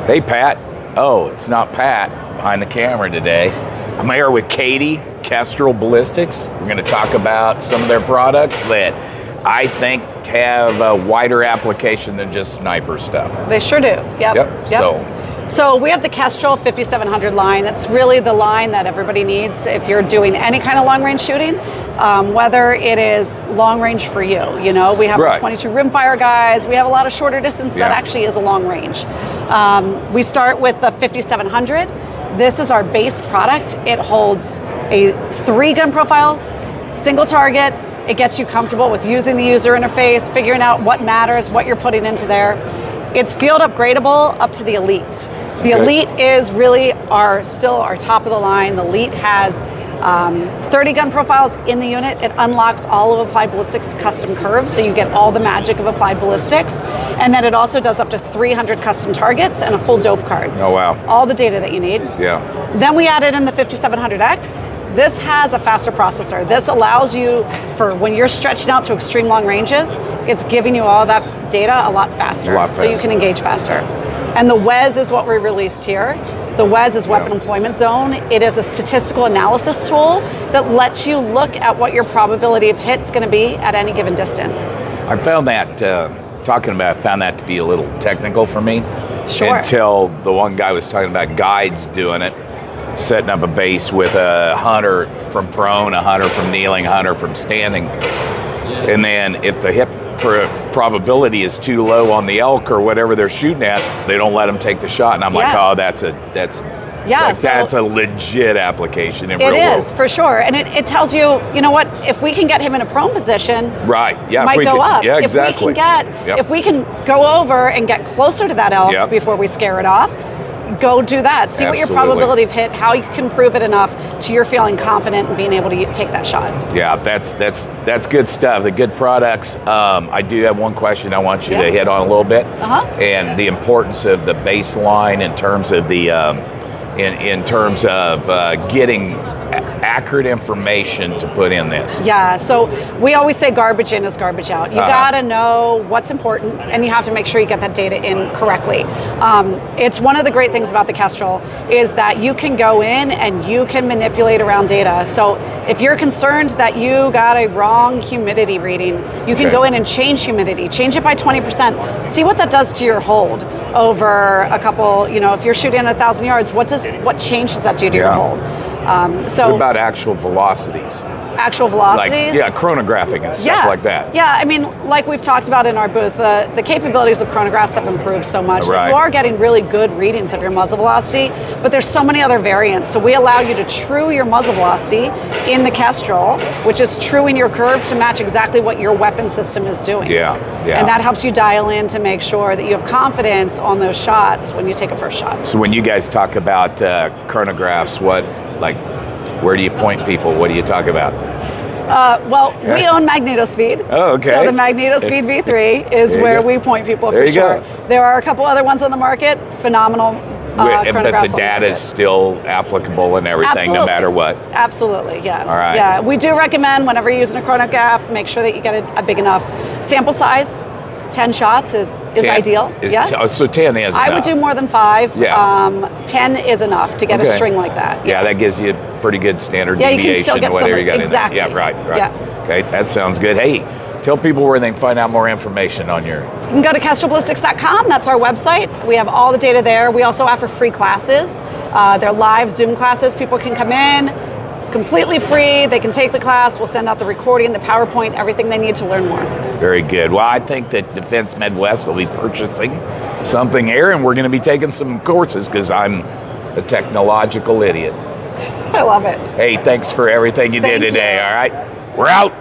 Hey, Pat. Oh, it's not Pat behind the camera today. I'm here with Katie, Kestrel Ballistics. We're going to talk about some of their products that I think have a wider application than just sniper stuff. They sure do. Yep. So we have the Kestrel 5700 line. That's really the line that everybody needs if you're doing any kind of long range shooting, whether it is long range for you. You know, we have Right. 22 rimfire guys. We have a lot of shorter distance that actually is a long range. We start with the 5700. This is our base product. It holds 3 gun profiles, single target. It gets you comfortable with using the user interface, figuring out what matters, what you're putting into there. It's field upgradable up to the Elite. The Elite is really still our top of the line. The Elite has 30 gun profiles in the unit. It unlocks all of Applied Ballistics custom curves, so you get all the magic of Applied Ballistics. And then it also does up to 300 custom targets and a full dope card. Oh, wow. All the data that you need. Yeah. Then we added in the 5700X. This has a faster processor. This allows you, for when you're stretching out to extreme long ranges, it's giving you all that data a lot faster. So you can engage faster. And the WES is what we released here. The WES is Weapon Employment Zone. It is a statistical analysis tool that lets you look at what your probability of hit is going to be at any given distance. I found that, found that to be a little technical for me. Sure. Until the one guy was talking about guides doing it, setting up a base with a hunter from prone, a hunter from kneeling, a hunter from standing. And then if the hit probability is too low on the elk or whatever they're shooting at, they don't let them take the shot. And I'm like, oh, that's a legit application in real world. It is, for sure. And it tells you, you know what, if we can get him in a prone position, right? Yeah, it might go up. Yeah, exactly. If we can go over and get closer to that elk before we scare it off, go do that. See what your probability of hit, how you can prove it enough to you're feeling confident in being able to take that shot. Yeah, that's good stuff. The good products. I do have one question I want you to hit on a little bit, and the importance of the baseline in terms of the getting accurate information to put in this. Yeah, so we always say garbage in is garbage out. You gotta know what's important, and you have to make sure you get that data in correctly. It's one of the great things about the Kestrel is that you can go in and you can manipulate around data. So if you're concerned that you got a wrong humidity reading, you can go in and change humidity, change it by 20%, see what that does to your hold over a couple, if you're shooting at 1,000 yards, what change does that do to your hold? What about actual velocities? Actual velocities? Like, chronographing and stuff like that. Yeah, I mean, like we've talked about in our booth, the capabilities of chronographs have improved so much that you are getting really good readings of your muzzle velocity, but there's so many other variants. So we allow you to true your muzzle velocity in the Kestrel, which is truing your curve to match exactly what your weapon system is doing. Yeah. And that helps you dial in to make sure that you have confidence on those shots when you take a first shot. So when you guys talk about chronographs, where do you point people? What do you talk about? We own MagnetoSpeed. Oh, okay. So the MagnetoSpeed V3 is where we point people for sure. There are a couple other ones on the market, phenomenal chronographs. But the data is still applicable and everything, no matter what. Absolutely, yeah. All right. Yeah, we do recommend whenever you're using a chronograph, make sure that you get a big enough sample size. 10 shots is ideal. So 10 is enough. I would do more than 5. Yeah. 10 is enough to get a string like that. Yeah, that gives you a pretty good standard deviation. You can still get whatever you got exactly. in there. Yeah, right. Yeah. Okay, that sounds good. Hey, tell people where they can find out more information on your... You can go to kestrelballistics.com. That's our website. We have all the data there. We also offer free classes. They're live Zoom classes. People can come in, completely free. They can take the class. We'll send out the recording, the PowerPoint, everything they need to learn more. Very good. Well, I think that Defense Midwest will be purchasing something here, and we're going to be taking some courses because I'm a technological idiot. I love it. Hey, thanks for everything you did today, all right? We're out.